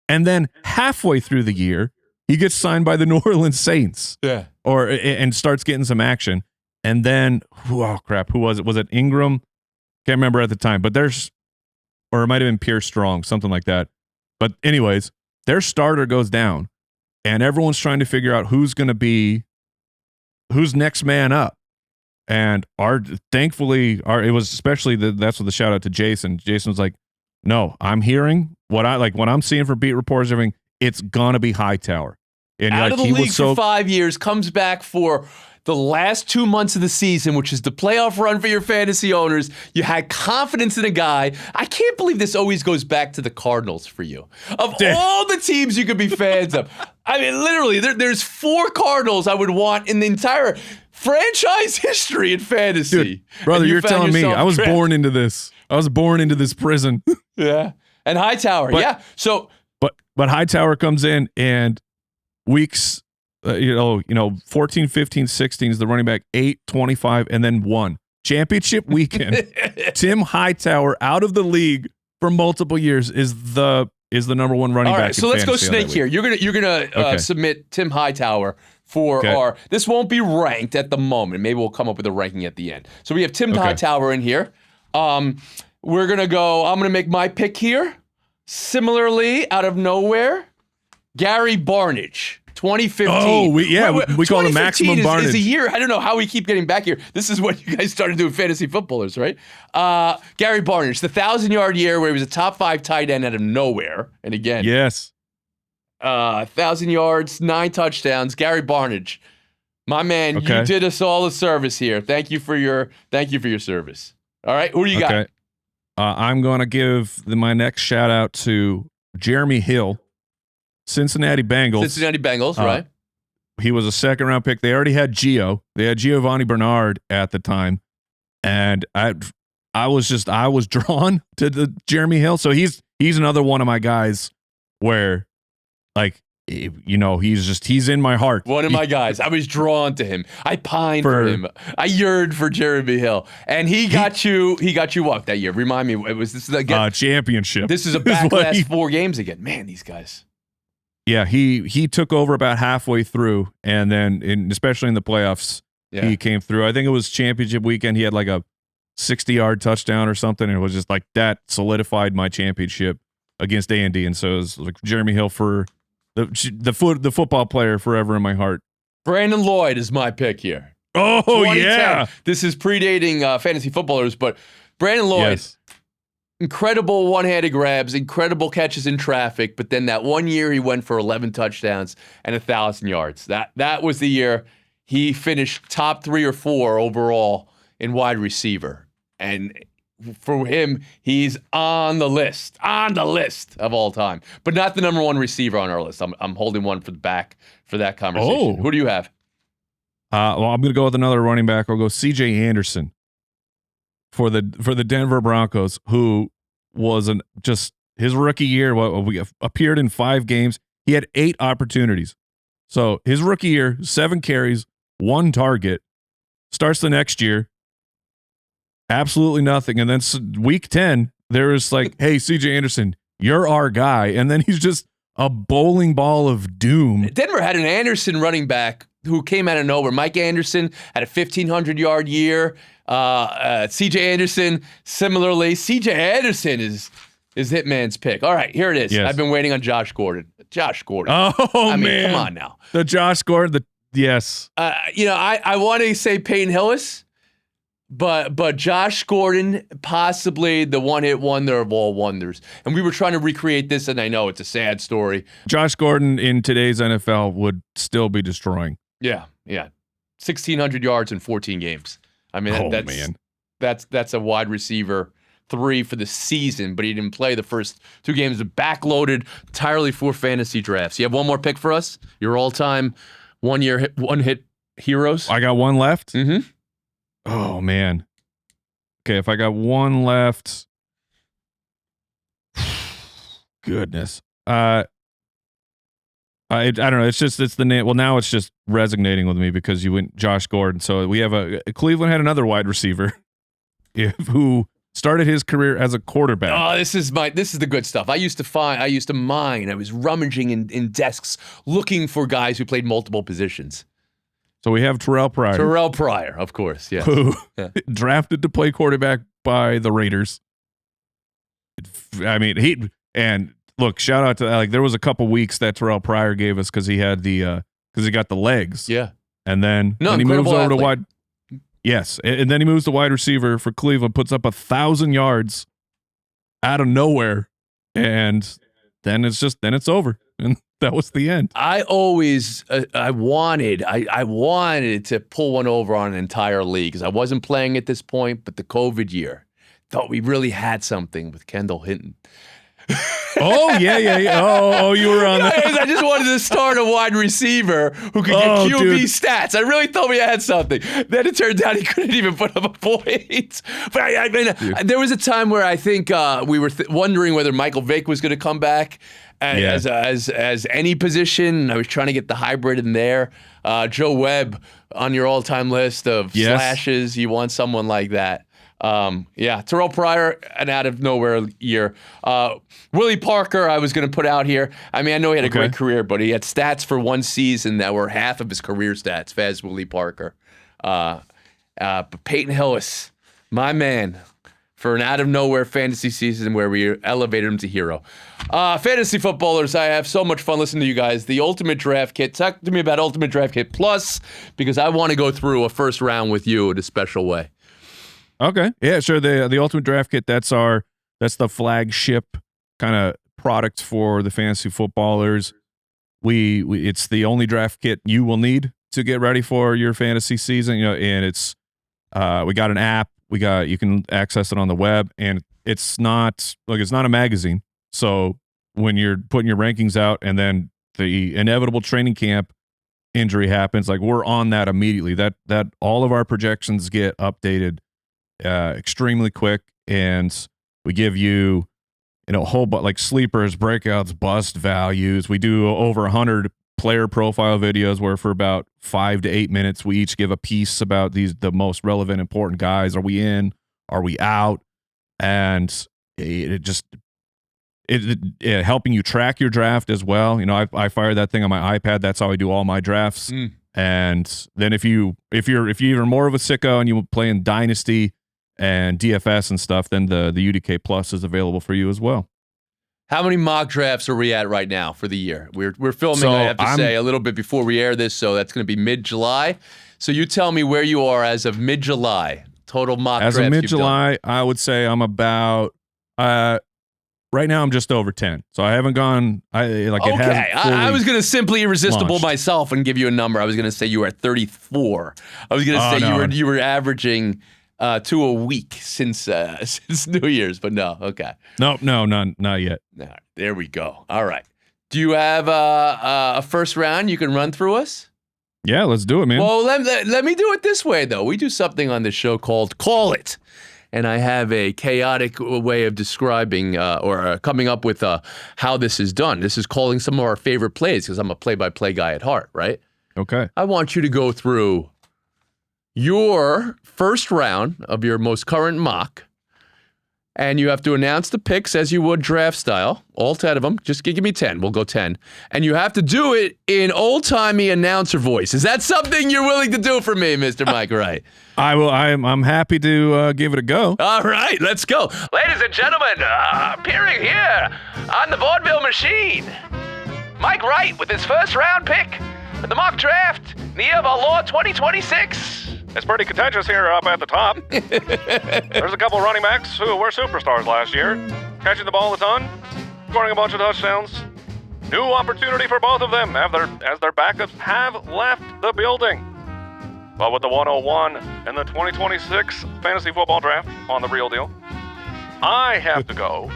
And then halfway through the year, he gets signed by the New Orleans Saints. Yeah, and starts getting some action. And then, oh crap, who was it? Was it Ingram? Can't remember at the time, but or it might have been Pierce Strong, something like that. But anyways, their starter goes down. And everyone's trying to figure out who's next man up. And thankfully, it was especially that's what the shout out to Jason. Jason was like, no, I'm hearing what I'm seeing from beat reporters, everything, it's gonna be Hightower. And out of the league for 5 years, comes back for the last 2 months of the season, which is the playoff run for your fantasy owners. You had confidence in a guy. I can't believe this always goes back to the Cardinals for you. Of all the teams you could be fans of, I mean, literally, there's 4 Cardinals I would want in the entire franchise history in fantasy. Dude, brother, you're telling me I was born into this. I was born into this prison. Yeah. And Hightower, So, but Hightower comes in and weeks 14, 15, 16 is the running back, 8, 25, and then 1. Championship weekend. Tim Hightower out of the league for multiple years is the number one running back. All right, so let's go snake here. You're gonna submit Tim Hightower for our. This won't be ranked at the moment. Maybe we'll come up with a ranking at the end. So we have Tim Hightower in here. We're gonna go. I'm gonna make my pick here. Similarly, out of nowhere, Gary Barnage. 2015. Oh, we call it maximum Barnage. Is a year. I don't know how we keep getting back here. This is when you guys started doing fantasy footballers, right? Gary Barnage, the 1,000-yard year where he was a top 5 tight end out of nowhere. And again, 1,000 yards, 9 touchdowns. Gary Barnage, my man, you did us all a service here. Thank you for your service. All right, who do you got? I'm going to give my next shout out to Jeremy Hill. Cincinnati Bengals, right? He was a second-round pick. They already had Gio. They had Giovanni Bernard at the time, and I was drawn to the Jeremy Hill. So he's another one of my guys where, he's in my heart. One of my guys. I was drawn to him. I pined for him. I yearned for Jeremy Hill, and he got you what that year? Remind me. This is again championship. This is a backlash 4 games again. Man, these guys. Yeah, he took over about halfway through, and then especially in the playoffs, he came through. I think it was championship weekend. He had like a 60-yard touchdown or something, and it was just like that solidified my championship against A&D. And so it was like Jeremy Hill for the football player forever in my heart. Brandon Lloyd is my pick here. Oh yeah, this is predating fantasy footballers, but Brandon Lloyd. Yes. Incredible one-handed grabs, incredible catches in traffic, but then that 1 year he went for 11 touchdowns and 1,000 yards. That was the year he finished top 3 or 4 overall in wide receiver. And for him, he's on the list of all time, but not the number 1 receiver on our list. I'm holding one for the back for that conversation. Who do you have? Well, I'm going to go with another running back. I'll go C.J. Anderson for the Denver Broncos, who was his rookie year. We appeared in 5 games. He had 8 opportunities. So his rookie year, 7 carries, 1 target. Starts the next year, absolutely nothing. And then week 10, there was like, hey, C.J. Anderson, you're our guy. And then he's just a bowling ball of doom. Denver had an Anderson running back who came out of nowhere. Mike Anderson had a 1,500-yard year. C.J. Anderson, similarly. C.J. Anderson is Hitman's pick. All right, here it is. Yes. I've been waiting on Josh Gordon. Josh Gordon. Oh, I mean, man. come on now. The Josh Gordon, yes. I want to say Peyton Hillis, but Josh Gordon, possibly the one-hit wonder of all wonders. And we were trying to recreate this, and I know it's a sad story. Josh Gordon in today's NFL would still be destroying. Yeah. 1,600 yards in 14 games. I mean, that's a wide receiver 3 for the season, but he didn't play the first 2 games. Backloaded entirely for fantasy drafts. You have one more pick for us? Your all-time one-hit heroes? I got one left? Mm-hmm. Oh, man. Okay, if I got one left. Goodness. I don't know. It's the name. Well, now it's just resonating with me because you went Josh Gordon. So we have Cleveland had another wide receiver who started his career as a quarterback. Oh, this is the good stuff. I used to mine. I was rummaging in desks looking for guys who played multiple positions. So we have Terrell Pryor. Terrell Pryor, of course, yes. Who drafted to play quarterback by the Raiders. I mean, look, shout out to there was a couple weeks that Terrell Pryor gave us because he had because he got the legs. Yeah. And then he moves over to wide. Yes, and then he moves to wide receiver for Cleveland, puts up 1,000 yards out of nowhere, and then it's over, and that was the end. I always I wanted to pull one over on an entire league because I wasn't playing at this point, but the COVID year, thought we really had something with Kendall Hinton. Oh, yeah. Oh, you were on that. I just wanted to start a wide receiver who could get QB stats. I really thought we had something. Then it turned out he couldn't even put up a point. But I mean, there was a time where I think we were wondering whether Michael Vick was going to come back as any position. I was trying to get the hybrid in there. Joe Webb on your all-time list of slashes. You want someone like that. Terrell Pryor, an out of nowhere year. Willie Parker, I was going to put out here. I mean, I know he had a great career, but he had stats for one season that were half of his career stats. Faz Willie Parker. But Peyton Hillis, my man, for an out of nowhere fantasy season where we elevated him to hero. Fantasy footballers, I have so much fun listening to you guys. The Ultimate Draft Kit. Talk to me about Ultimate Draft Kit Plus because I want to go through a first round with you in a special way. Okay. Yeah, sure. The Ultimate Draft Kit, that's the flagship kind of product for the fantasy footballers. It's the only draft kit you will need to get ready for your fantasy season, and it's we got an app, you can access it on the web, and it's not a magazine. So when you're putting your rankings out and then the inevitable training camp injury happens, we're on that immediately. That all of our projections get updated extremely quick, and we give you a whole bunch sleepers, breakouts, bust values. We do over 100 player profile videos where for about 5 to 8 minutes we each give a piece about the most relevant, important guys. Are we in? Are we out? And it helping you track your draft as well. I fire that thing on my iPad. That's how I do all my drafts. And then if you're even more of a sicko and you play in Dynasty and DFS and stuff, then the UDK Plus is available for you as well. How many mock drafts are we at right now for the year? We're filming, I have to say, a little bit before we air this, so that's going to be mid-July. So you tell me where you are as of mid-July, total mock drafts. As of mid-July, I would say I'm about right now I'm just over 10. So I haven't gone it hasn't fully I was going to simply irresistible launched. Myself and give you a number. I was going to say you were at 34. I was going to say you were averaging 2 a week since New Year's, but no, okay. No, not yet. All right, there we go. All right. Do you have a first round you can run through us? Yeah, let's do it, man. Well, let me do it this way, though. We do something on this show called Call It. And I have a chaotic way of describing or coming up with how this is done. This is calling some of our favorite plays because I'm a play-by-play guy at heart, right? Okay. I want you to go through your first round of your most current mock, and you have to announce the picks as you would draft style, all 10 of them. Just give me 10. We'll go 10. And you have to do it in old-timey announcer voice. Is that something you're willing to do for me, Mr. Mike Wright? I will. I'm happy to give it a go. All right, let's go. Ladies and gentlemen, appearing here on the vaudeville machine, Mike Wright with his first round pick in the mock draft in the year of our Lord 2026. It's pretty contentious here up at the top. There's a couple running backs who were superstars last year, catching the ball a ton, scoring a bunch of touchdowns. New opportunity for both of them as their backups have left the building. But with the 101 and the 2026 fantasy football draft on the Real Deal, I have to go.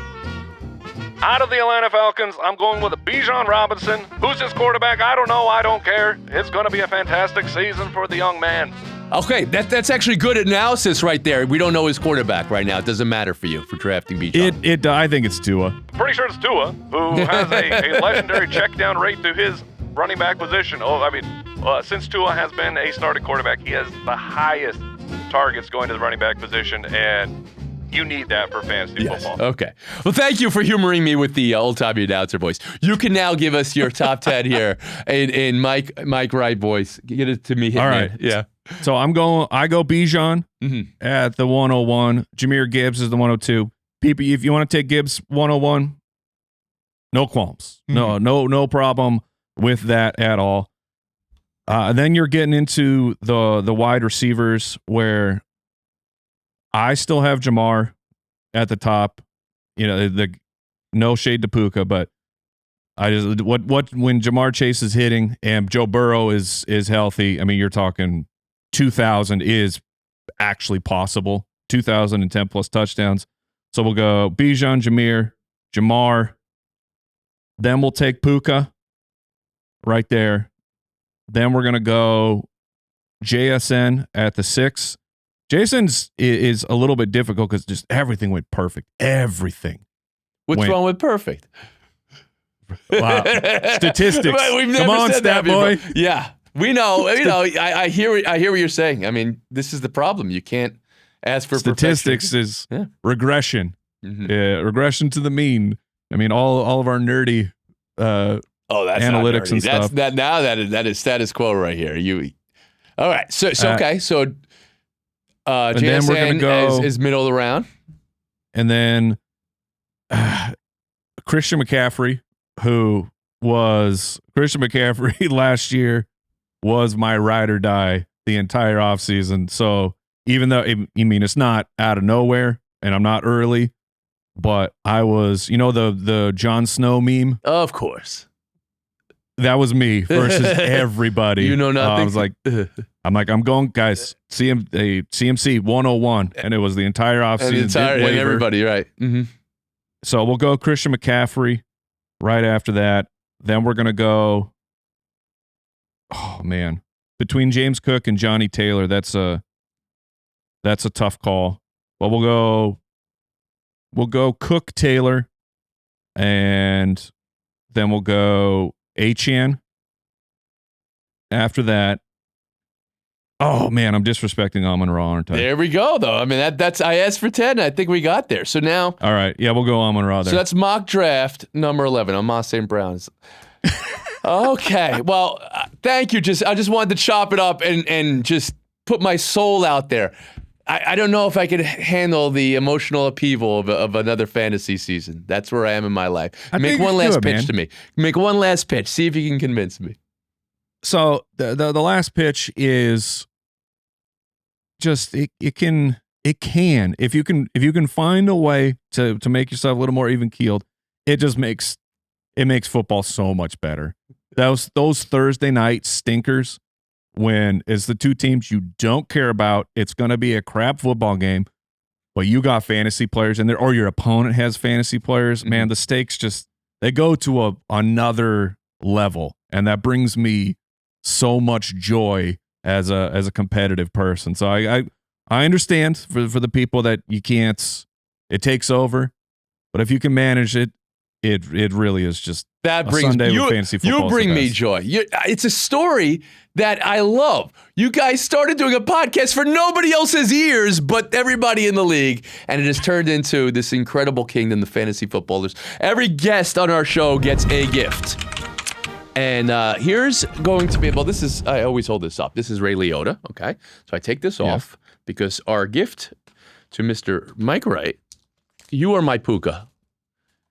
Out of the Atlanta Falcons, I'm going with Bijan Robinson. Who's his quarterback? I don't know. I don't care. It's going to be a fantastic season for the young man. Okay, that's actually good analysis right there. We don't know his quarterback right now. It doesn't matter for you for drafting Bijan. I think it's Tua. Pretty sure it's Tua, who has a legendary check down rate to his running back position. Since Tua has been a starting quarterback, he has the highest targets going to the running back position, and you need that for fantasy football. Okay. Well, thank you for humoring me with the old-timey announcer voice. You can now give us your top 10 here in Mike Wright voice. Get it to me. All right. Yeah. So I go Bijan at the 101. Jahmyr Gibbs is the 102. People, if you want to take Gibbs 101, no qualms. No problem with that at all. Then you're getting into the wide receivers where I still have Jamar at the top. You know, the no shade to Puka, but I just when Jamar Chase is hitting and Joe Burrow is healthy. I mean, you're talking 2,000 is actually possible. 2,010 plus touchdowns. So we'll go Bijan, Jamar. Then we'll take Puka right there. Then we're gonna go JSN at the 6. Jason's is a little bit difficult because just everything went perfect. Everything. What's wrong with perfect? Wow. Statistics. We've never Come on, said stat that boy. Before. Yeah. We know. I hear what you're saying. I mean, this is the problem. You can't ask for statistics perfection. is regression. Regression to the mean. I mean, all of our nerdy that's analytics and stuff. That is status quo right here. All right. So okay. So JSN then we're gonna go is middle of the round, and then Christian McCaffrey, who was Christian McCaffrey last year, was my ride or die the entire offseason. So even though it's not out of nowhere and I'm not early, but I was, the Jon Snow meme. Of course. That was me versus everybody. You know nothing. I was like, I'm going, guys, CMC 101. And it was the entire offseason. And everybody, right. Mm-hmm. So we'll go Christian McCaffrey right after that. Then we're going to go, oh, man. Between James Cook and Johnny Taylor, that's a tough call. But we'll go Cook, Taylor, and then we'll go Achane. After that, oh man, I'm disrespecting Amon-Ra, aren't I? There we go, though. I mean, that's I asked for 10. I think we got there. So now, all right, yeah, we'll go Amon-Ra there. So that's mock draft number 11. Amon St. Brown's. Okay, well, thank you. I just wanted to chop it up and just put my soul out there. I don't know if I could handle the emotional upheaval of another fantasy season. That's where I am in my life. Make one last pitch to me. Make one last pitch. See if you can convince me. So the last pitch is just it can if you can find a way to make yourself a little more even keeled, it makes football so much better. Those Thursday night stinkers. When it's the two teams you don't care about, it's going to be a crap football game, but you got fantasy players in there, or your opponent has fantasy players. Man, the stakes they go to another level, and that brings me so much joy as a competitive person. So I understand for the people that you can't, it takes over, but if you can manage it, it really is just that brings Sunday with fantasy football. You bring me joy. It's a story that I love. You guys started doing a podcast for nobody else's ears but everybody in the league, and it has turned into this incredible kingdom, the fantasy footballers. Every guest on our show gets a gift. And here's going to be, this is, I always hold this up. This is Ray Liotta, okay? So I take this off because our gift to Mr. Mike Wright, you are my Puka.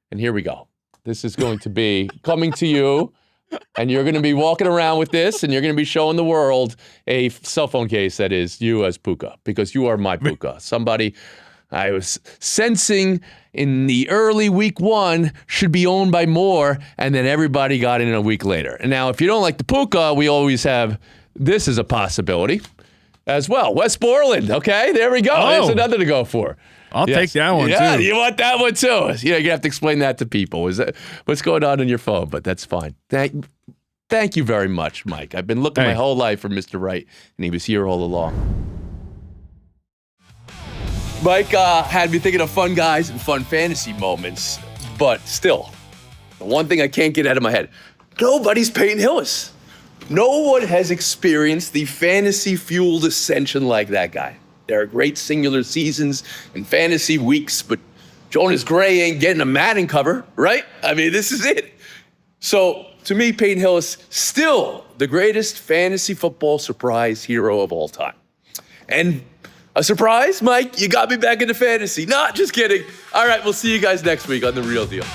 And here we go. This is going to be coming to you, and you're going to be walking around with this, and you're going to be showing the world a cell phone case that is you as Puka, because you are my Puka. Somebody I was sensing in the early week 1 should be owned by more, and then everybody got in a week later. And now, if you don't like the Puka, we always have this as a possibility as well. West Borland, okay? There we go. Oh. There's another to go for. I'll take that one, yeah, too. You want that one, too. You're going to have to explain that to people. Is that what's going on your phone? But that's fine. Thank you very much, Mike. I've been looking my whole life for Mr. Wright, and he was here all along. Mike had me thinking of fun guys and fun fantasy moments, but still, the one thing I can't get out of my head, nobody's Peyton Hillis. No one has experienced the fantasy-fueled ascension like that guy. There are great singular seasons and fantasy weeks, but Jonas Gray ain't getting a Madden cover, right? I mean, this is it. So, to me, Peyton Hillis, still the greatest fantasy football surprise hero of all time. And a surprise, Mike, you got me back into fantasy. Not just kidding. All right, we'll see you guys next week on The Real Deal.